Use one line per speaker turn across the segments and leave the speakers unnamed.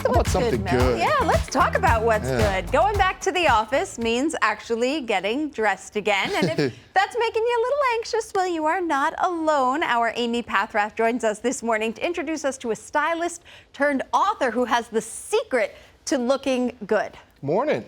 How about something good?
Yeah, let's talk about what's good. Going back to the office means actually getting dressed again. And if that's making you a little anxious, well, you are not alone. Our Amy Paffrath joins us this morning to introduce us to a stylist turned author who has the secret to looking good.
Morning.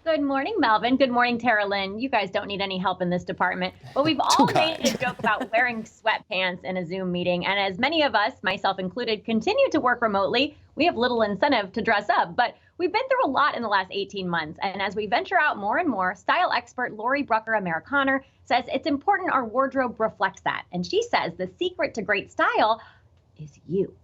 Good morning, Melvin. Good morning, Tara Lynn. You guys don't need any help in this department, but we've all made a joke about wearing sweatpants in a Zoom meeting. And as many of us, myself included, continue to work remotely, we have little incentive to dress up. But we've been through a lot in the last 18 months. And as we venture out more and more, style expert Laurie Brucker Amerikaner says it's important our wardrobe reflects that. And she says the secret to great style is you.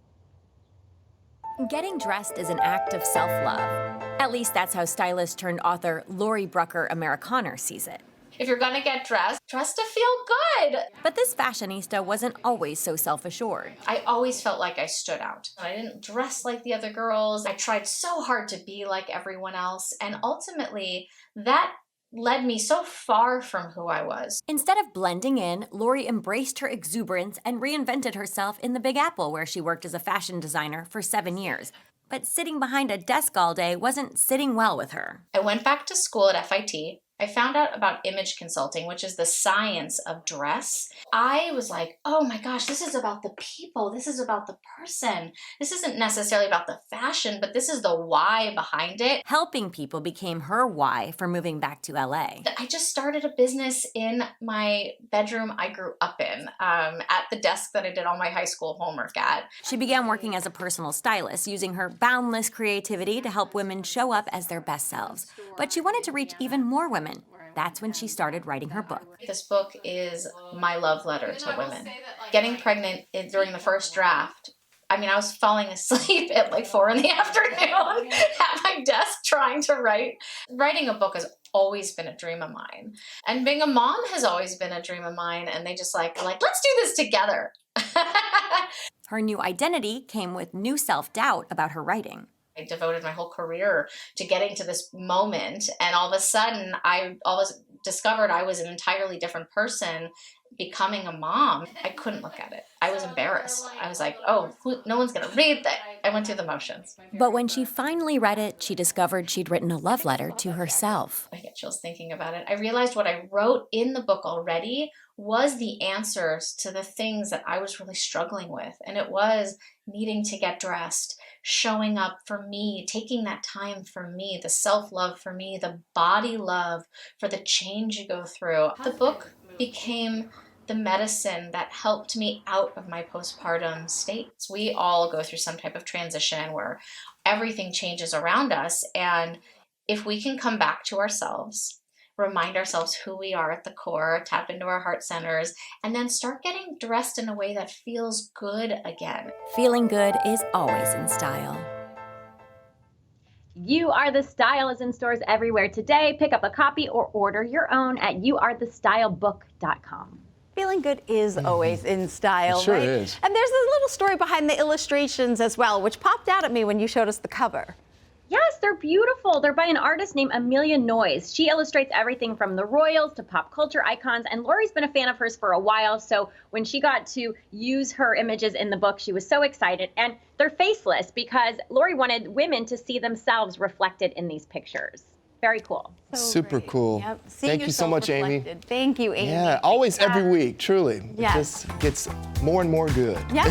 Getting dressed is an act of self-love. At least that's how stylist turned author Laurie Brucker Amerikaner sees it.
If you're gonna get dressed, dress to feel good.
But this fashionista wasn't always so self-assured.
I always felt like I stood out. I didn't dress like the other girls. I tried so hard to be like everyone else. And ultimately, that led me so far from who I was.
Instead of blending in, Laurie embraced her exuberance and reinvented herself in the Big Apple, where she worked as a fashion designer for 7 years. But sitting behind a desk all day wasn't sitting well with her.
I went back to school at FIT. I found out about image consulting, which is the science of dress. I was like, oh my gosh, this is about the people. This is about the person. This isn't necessarily about the fashion, but this is the why behind it.
Helping people became her why for moving back to LA.
I just started a business in my bedroom I grew up in, at the desk that I did all my high school homework at.
She began working as a personal stylist, using her boundless creativity to help women show up as their best selves. But she wanted to reach even more women. That's when she started writing her book.
This book is my love letter to women. Getting pregnant during the first draft, I mean, I was falling asleep at like 4 in the afternoon at my desk trying to write. Writing a book has always been a dream of mine. And being a mom has always been a dream of mine. And they just like, let's do this together.
Her new identity came with new self-doubt about her writing.
I devoted my whole career to getting to this moment, and all of a sudden I always discovered I was an entirely different person becoming a mom. I couldn't look at it. I was embarrassed. I was like, oh, no one's gonna read that. I went through the motions.
But when she finally read it, she discovered she'd written a love letter to herself.
I get chills thinking about it. I realized what I wrote in the book already was the answers to the things that I was really struggling with. And it was needing to get dressed, showing up for me, taking that time for me, the self-love for me, the body love for the change you go through. The book became the medicine that helped me out of my postpartum states. We all go through some type of transition where everything changes around us. And if we can come back to ourselves, remind ourselves who we are at the core, tap into our heart centers, and then start getting dressed in a way that feels good again.
Feeling good is always in style.
You Are the Style is in stores everywhere today. Pick up a copy or order your own at youarethestylebook.com.
Feeling good is always in style,
It sure
right?
is.
And there's a little story behind the illustrations as well, which popped out at me when you showed us the cover.
Yes, they're beautiful. They're by an artist named Amelia Noyes. She illustrates everything from the royals to pop culture icons, and Laurie's been a fan of hers for a while, so when she got to use her images in the book, she was so excited. And they're faceless because Laurie wanted women to see themselves reflected in these pictures. Very cool.
Super cool.
Yep.
Thank you so much, Amy.
Thank you, Amy.
Yeah, always every week, truly.
Yes.
It just gets more and more good.
Yeah.